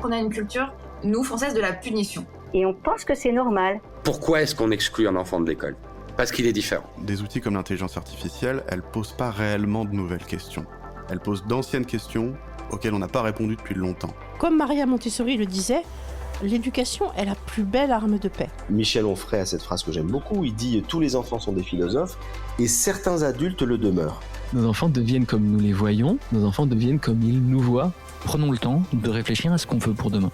On a une culture, nous, française, de la punition. Et on pense que c'est normal. Pourquoi est-ce qu'on exclut un enfant de l'école ? Parce qu'il est différent. Des outils comme l'intelligence artificielle, elles posent pas réellement de nouvelles questions. Elles posent d'anciennes questions auxquelles on n'a pas répondu depuis longtemps. Comme Maria Montessori le disait, l'éducation est la plus belle arme de paix. Michel Onfray a cette phrase que j'aime beaucoup, il dit « Tous les enfants sont des philosophes et certains adultes le demeurent ». Nos enfants deviennent comme nous les voyons, nos enfants deviennent comme ils nous voient. Prenons le temps de réfléchir à ce qu'on veut pour demain.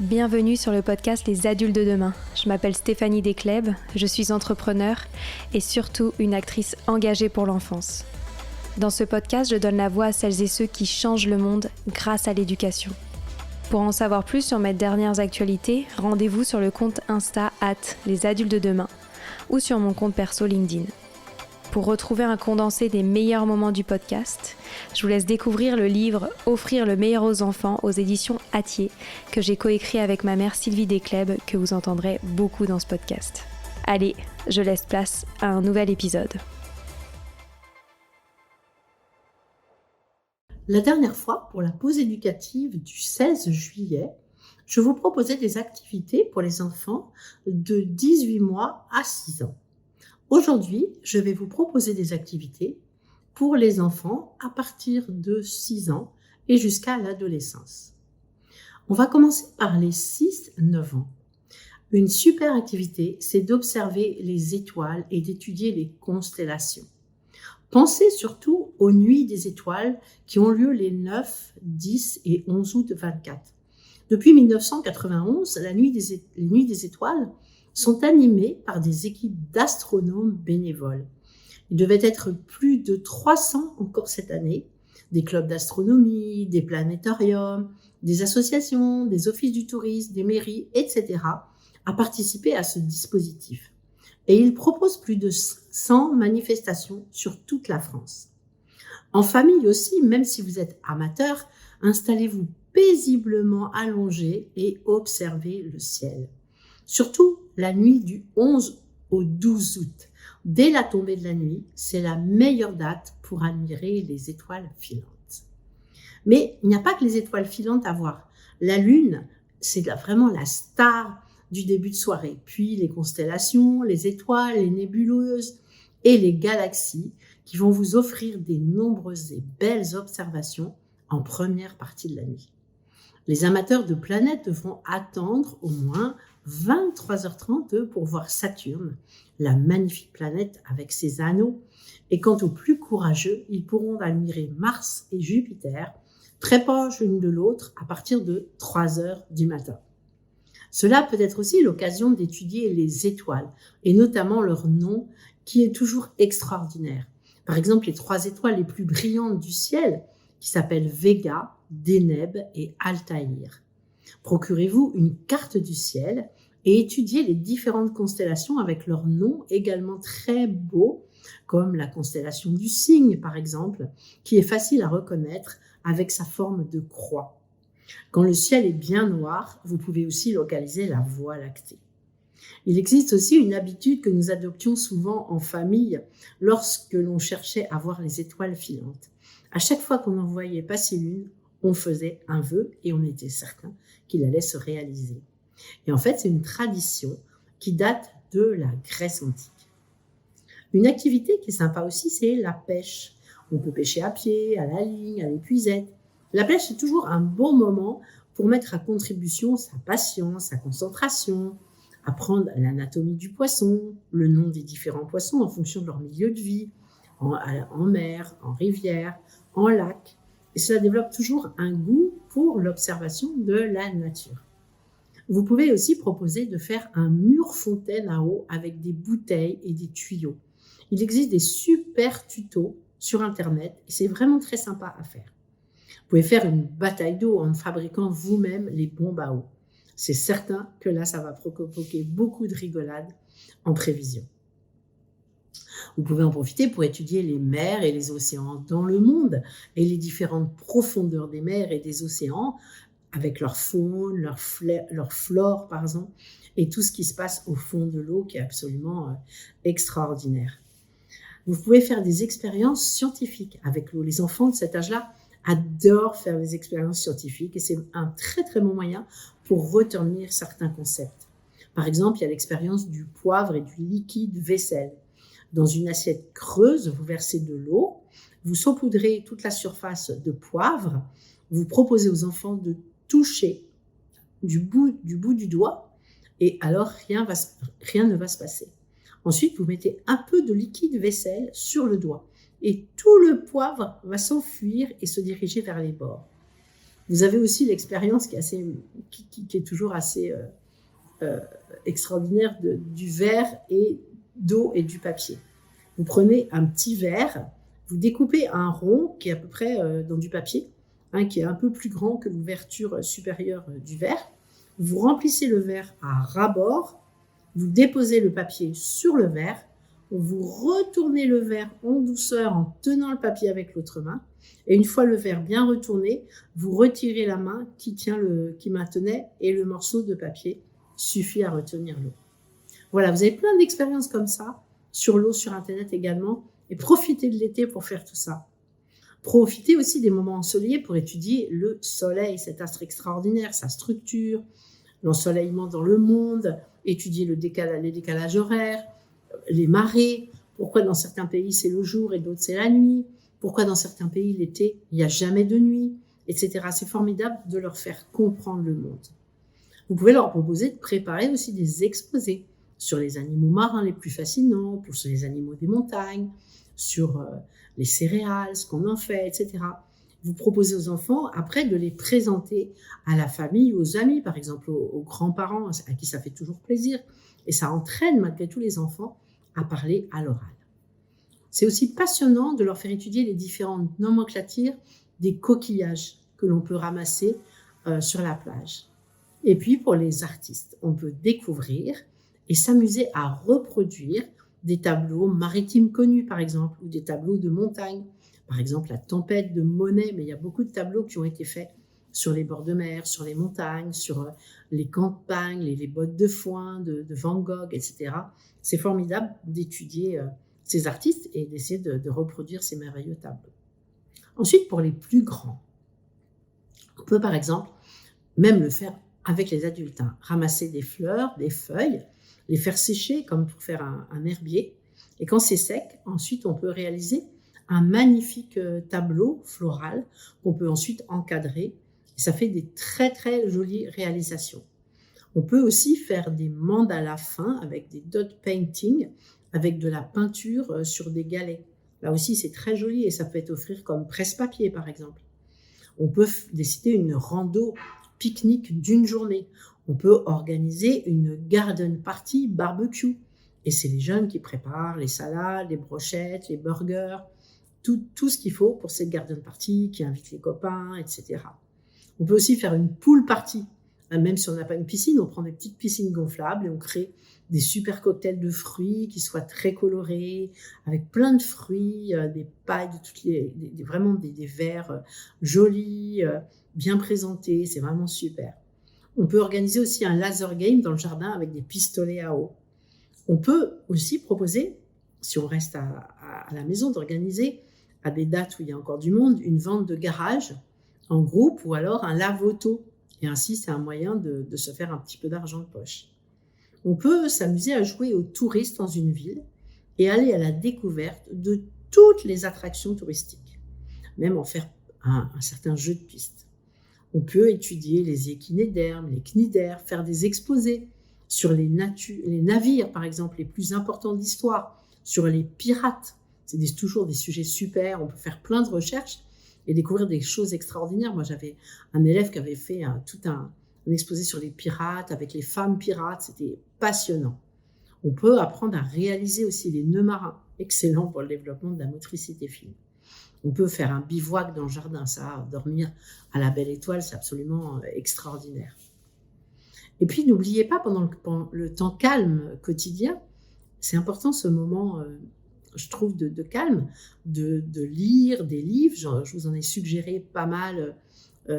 Bienvenue sur le podcast Les Adultes de demain. Je m'appelle Stéphanie Desclèbes, je suis entrepreneure et surtout une actrice engagée pour l'enfance. Dans ce podcast, je donne la voix à celles et ceux qui changent le monde grâce à l'éducation. Pour en savoir plus sur mes dernières actualités, rendez-vous sur le compte Insta @lesadultesdedemain ou sur mon compte perso LinkedIn. Pour retrouver un condensé des meilleurs moments du podcast, je vous laisse découvrir le livre « Offrir le meilleur aux enfants » aux éditions Hatier, que j'ai coécrit avec ma mère Sylvie Desclèbes, que vous entendrez beaucoup dans ce podcast. Allez, je laisse place à un nouvel épisode. La dernière fois, pour la pause éducative du 16 juillet, je vous proposais des activités pour les enfants de 18 mois à 6 ans. Aujourd'hui, je vais vous proposer des activités pour les enfants à partir de 6 ans et jusqu'à l'adolescence. On va commencer par les 6-9 ans. Une super activité, c'est d'observer les étoiles et d'étudier les constellations. Pensez surtout aux nuits des étoiles qui ont lieu les 9, 10 et 11 août 24. Depuis 1991, les nuits des étoiles sont animées par des équipes d'astronomes bénévoles. Il devait être plus de 300 encore cette année, des clubs d'astronomie, des planétariums, des associations, des offices du tourisme, des mairies, etc. à participer à ce dispositif. Et il propose plus de 100 manifestations sur toute la France. En famille aussi, même si vous êtes amateur, installez-vous paisiblement allongé et observez le ciel. Surtout la nuit du 11 au 12 août. Dès la tombée de la nuit, c'est la meilleure date pour admirer les étoiles filantes. Mais il n'y a pas que les étoiles filantes à voir. La lune, c'est vraiment la star du début de soirée. Puis les constellations, les étoiles, les nébuleuses et les galaxies qui vont vous offrir des nombreuses et belles observations en première partie de la nuit. Les amateurs de planètes devront attendre au moins 23h30 pour voir Saturne, la magnifique planète avec ses anneaux. Et quant aux plus courageux, ils pourront admirer Mars et Jupiter, très proches l'une de l'autre à partir de 3h du matin. Cela peut être aussi l'occasion d'étudier les étoiles, et notamment leur nom, qui est toujours extraordinaire. Par exemple, les 3 étoiles les plus brillantes du ciel, qui s'appellent Vega, Deneb et Altaïr. Procurez-vous une carte du ciel et étudiez les différentes constellations avec leurs noms également très beaux, comme la constellation du Cygne, par exemple, qui est facile à reconnaître avec sa forme de croix. Quand le ciel est bien noir, vous pouvez aussi localiser la Voie lactée. Il existe aussi une habitude que nous adoptions souvent en famille lorsque l'on cherchait à voir les étoiles filantes. À chaque fois qu'on en voyait passer l'une, on faisait un vœu et on était certain qu'il allait se réaliser. Et en fait, c'est une tradition qui date de la Grèce antique. Une activité qui est sympa aussi, c'est la pêche. On peut pêcher à pied, à la ligne, à l'épuisette. La pêche, c'est toujours un bon moment pour mettre à contribution sa patience, sa concentration, apprendre l'anatomie du poisson, le nom des différents poissons en fonction de leur milieu de vie, en mer, en rivière, en lac. Et cela développe toujours un goût pour l'observation de la nature. Vous pouvez aussi proposer de faire un mur fontaine à eau avec des bouteilles et des tuyaux. Il existe des super tutos sur Internet et c'est vraiment très sympa à faire. Vous pouvez faire une bataille d'eau en fabriquant vous-même les bombes à eau. C'est certain que là, ça va provoquer beaucoup de rigolade en prévision. Vous pouvez en profiter pour étudier les mers et les océans dans le monde et les différentes profondeurs des mers et des océans avec leur faune, leur flore, par exemple, et tout ce qui se passe au fond de l'eau qui est absolument extraordinaire. Vous pouvez faire des expériences scientifiques avec l'eau. Les enfants de cet âge-là adorent faire des expériences scientifiques et c'est un très très bon moyen pour retenir certains concepts. Par exemple, il y a l'expérience du poivre et du liquide vaisselle. Dans une assiette creuse, vous versez de l'eau, vous saupoudrez toute la surface de poivre, vous proposez aux enfants de toucher du bout du doigt et alors rien ne va se passer. Ensuite, vous mettez un peu de liquide vaisselle sur le doigt et tout le poivre va s'enfuir et se diriger vers les bords. Vous avez aussi l'expérience qui est toujours assez extraordinaire du verre et d'eau et du papier. Vous prenez un petit verre, vous découpez un rond qui est à peu près dans du papier, qui est un peu plus grand que l'ouverture supérieure du verre. Vous remplissez le verre à ras-bord, vous déposez le papier sur le verre, vous retournez le verre en douceur en tenant le papier avec l'autre main, et une fois le verre bien retourné, vous retirez la main qui maintenait et le morceau de papier suffit à retenir l'eau. Voilà, vous avez plein d'expériences comme ça, sur l'eau, sur Internet également, et profitez de l'été pour faire tout ça. Profitez aussi des moments ensoleillés pour étudier le soleil, cet astre extraordinaire, sa structure, l'ensoleillement dans le monde, étudier les décalages horaires, les marées, pourquoi dans certains pays c'est le jour et d'autres c'est la nuit, pourquoi dans certains pays l'été il n'y a jamais de nuit, etc. C'est formidable de leur faire comprendre le monde. Vous pouvez leur proposer de préparer aussi des exposés sur les animaux marins les plus fascinants, sur les animaux des montagnes, sur les céréales, ce qu'on en fait, etc. Vous proposez aux enfants, après, de les présenter à la famille, aux amis, par exemple aux grands-parents, à qui ça fait toujours plaisir. Et ça entraîne malgré tout les enfants à parler à l'oral. C'est aussi passionnant de leur faire étudier les différentes nomenclatures des coquillages que l'on peut ramasser sur la plage. Et puis, pour les artistes, on peut découvrir et s'amuser à reproduire des tableaux maritimes connus, par exemple, ou des tableaux de montagne. Par exemple, la tempête de Monet, mais il y a beaucoup de tableaux qui ont été faits sur les bords de mer, sur les montagnes, sur les campagnes, les bottes de foin de Van Gogh, etc. C'est formidable d'étudier ces artistes et d'essayer de reproduire ces merveilleux tableaux. Ensuite, pour les plus grands, on peut par exemple même le faire avec les adultes, ramasser des fleurs, des feuilles, les faire sécher comme pour faire un herbier. Et quand c'est sec, ensuite on peut réaliser un magnifique tableau floral qu'on peut ensuite encadrer. Et ça fait des très très jolies réalisations. On peut aussi faire des mandalas fins avec des dot painting, avec de la peinture sur des galets. Là aussi c'est très joli et ça peut être offert comme presse-papier par exemple. On peut décider une rando pique-nique d'une journée. On peut organiser une garden party barbecue. Et c'est les jeunes qui préparent les salades, les brochettes, les burgers, tout ce qu'il faut pour cette garden party, qui invite les copains, etc. On peut aussi faire une pool party. Même si on n'a pas une piscine, on prend des petites piscines gonflables et on crée des super cocktails de fruits qui soient très colorés, avec plein de fruits, des pailles, vraiment des verres jolis, bien présentés. C'est vraiment super. On peut organiser aussi un laser game dans le jardin avec des pistolets à eau. On peut aussi proposer, si on reste à la maison, d'organiser à des dates où il y a encore du monde, une vente de garage en groupe ou alors un lave-auto. Et ainsi, c'est un moyen de se faire un petit peu d'argent de poche. On peut s'amuser à jouer aux touristes dans une ville et aller à la découverte de toutes les attractions touristiques, même en faire un certain jeu de piste. On peut étudier les échinodermes, les cnidaires, faire des exposés sur les navires, par exemple, les plus importants de l'histoire, sur les pirates. C'est toujours des sujets super, on peut faire plein de recherches et découvrir des choses extraordinaires. Moi, j'avais un élève qui avait fait tout un exposé sur les pirates, avec les femmes pirates, c'était passionnant. On peut apprendre à réaliser aussi les nœuds marins, excellent pour le développement de la motricité fine. On peut faire un bivouac dans le jardin, ça, dormir à la belle étoile, c'est absolument extraordinaire. Et puis, n'oubliez pas, pendant le temps calme quotidien, c'est important ce moment, je trouve, de calme, de lire des livres. Je vous en ai suggéré pas mal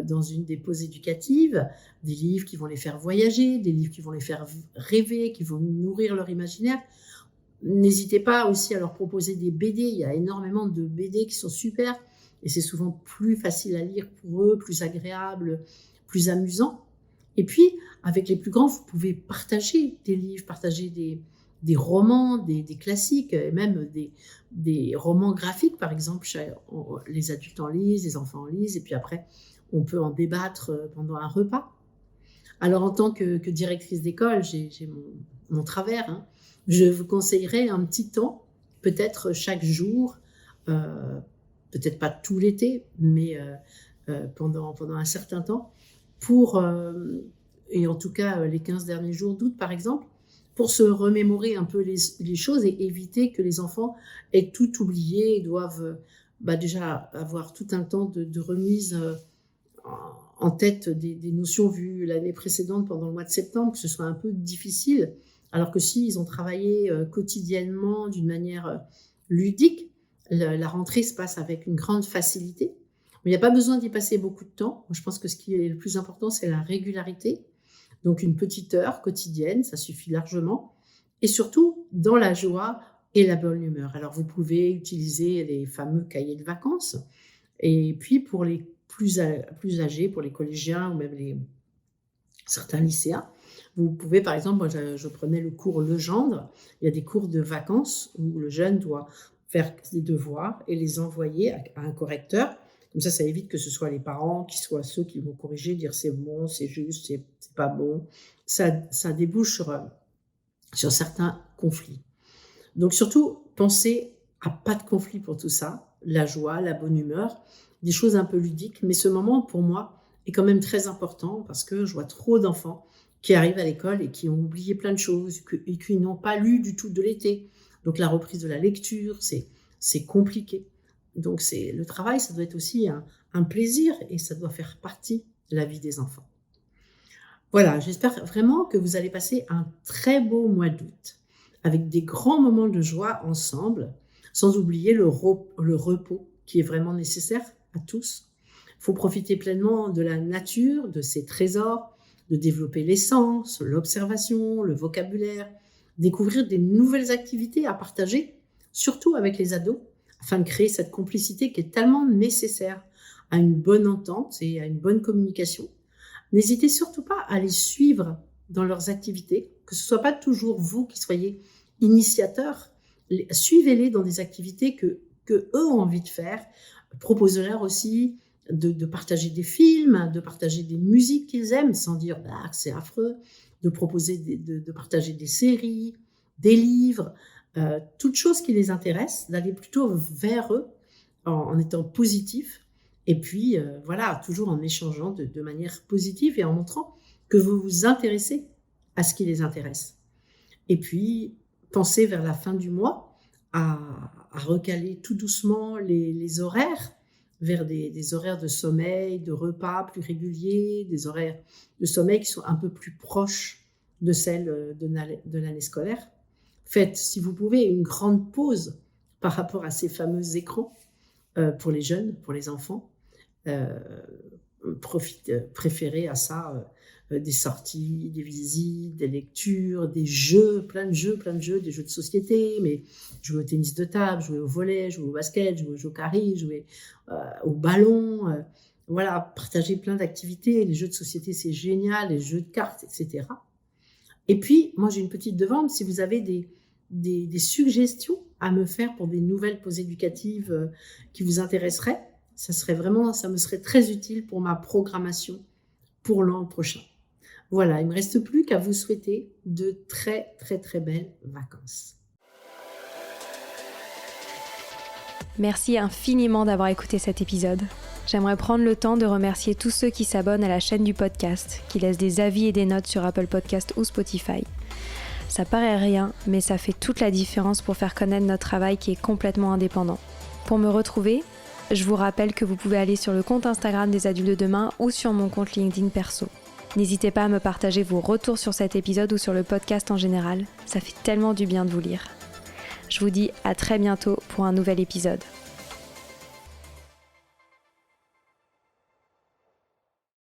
dans une des pauses éducatives, des livres qui vont les faire voyager, des livres qui vont les faire rêver, qui vont nourrir leur imaginaire. N'hésitez pas aussi à leur proposer des BD, il y a énormément de BD qui sont super, et c'est souvent plus facile à lire pour eux, plus agréable, plus amusant. Et puis, avec les plus grands, vous pouvez partager des livres, partager des romans, des classiques, et même des romans graphiques, par exemple. Les adultes en lisent, les enfants en lisent, et puis après, on peut en débattre pendant un repas. Alors, en tant que directrice d'école, j'ai mon travers, hein. Je vous conseillerais un petit temps, peut-être chaque jour, peut-être pas tout l'été, mais pendant un certain temps, et en tout cas les 15 derniers jours d'août par exemple, pour se remémorer un peu les choses et éviter que les enfants aient tout oublié et doivent déjà avoir tout un temps de remise en tête des notions vues l'année précédente pendant le mois de septembre, que ce soit un peu difficile, alors que s'ils ont travaillé quotidiennement d'une manière ludique, la rentrée se passe avec une grande facilité. Mais il n'y a pas besoin d'y passer beaucoup de temps. Moi, je pense que ce qui est le plus important, c'est la régularité. Donc une petite heure quotidienne, ça suffit largement. Et surtout, dans la joie et la bonne humeur. Alors vous pouvez utiliser les fameux cahiers de vacances. Et puis pour les plus âgés, pour les collégiens ou même certains lycéens, vous pouvez, par exemple, moi je prenais le cours Legendre. Il y a des cours de vacances où le jeune doit faire des devoirs et les envoyer à un correcteur. Comme ça évite que ce soit les parents qui soient ceux qui vont corriger, dire c'est bon, c'est juste, c'est pas bon. Ça débouche sur certains conflits. Donc surtout, pensez à pas de conflit pour tout ça, la joie, la bonne humeur, des choses un peu ludiques. Mais ce moment, pour moi, est quand même très important parce que je vois trop d'enfants qui arrivent à l'école et qui ont oublié plein de choses et qui n'ont pas lu du tout de l'été. Donc la reprise de la lecture, c'est compliqué. Donc le travail, ça doit être aussi un plaisir et ça doit faire partie de la vie des enfants. Voilà, j'espère vraiment que vous allez passer un très beau mois d'août avec des grands moments de joie ensemble, sans oublier le repos qui est vraiment nécessaire à tous. Il faut profiter pleinement de la nature, de ses trésors, de développer les sens, l'observation, le vocabulaire, découvrir des nouvelles activités à partager, surtout avec les ados, afin de créer cette complicité qui est tellement nécessaire à une bonne entente et à une bonne communication. N'hésitez surtout pas à les suivre dans leurs activités, que ce ne soit pas toujours vous qui soyez initiateurs. Suivez-les dans des activités que eux ont envie de faire. Proposez-leur aussi de partager des films, de partager des musiques qu'ils aiment, sans dire que c'est affreux, de proposer de partager des séries, des livres, toutes choses qui les intéressent, d'aller plutôt vers eux en étant positif. Et puis, toujours en échangeant de manière positive et en montrant que vous vous intéressez à ce qui les intéresse. Et puis, pensez vers la fin du mois à recaler tout doucement les horaires vers des horaires de sommeil, de repas plus réguliers, des horaires de sommeil qui sont un peu plus proches de celles de l'année scolaire. Faites, si vous pouvez, une grande pause par rapport à ces fameux écrans pour les jeunes, pour les enfants. Préférez à ça des sorties, des visites, des lectures, des jeux, plein de jeux, des jeux de société, mais jouer au tennis de table, jouer au volley, jouer au basket, jouer au jokari, jouer au ballon, partager plein d'activités. Les jeux de société, c'est génial, les jeux de cartes, etc. Et puis, moi, j'ai une petite demande, si vous avez des suggestions à me faire pour des nouvelles pauses éducatives qui vous intéresseraient, ça me serait très utile pour ma programmation pour l'an prochain. Voilà, il ne me reste plus qu'à vous souhaiter de très, très, très belles vacances. Merci infiniment d'avoir écouté cet épisode. J'aimerais prendre le temps de remercier tous ceux qui s'abonnent à la chaîne du podcast, qui laissent des avis et des notes sur Apple Podcast ou Spotify. Ça paraît rien, mais ça fait toute la différence pour faire connaître notre travail qui est complètement indépendant. Pour me retrouver, je vous rappelle que vous pouvez aller sur le compte Instagram des Adultes de Demain ou sur mon compte LinkedIn perso. N'hésitez pas à me partager vos retours sur cet épisode ou sur le podcast en général, ça fait tellement du bien de vous lire. Je vous dis à très bientôt pour un nouvel épisode.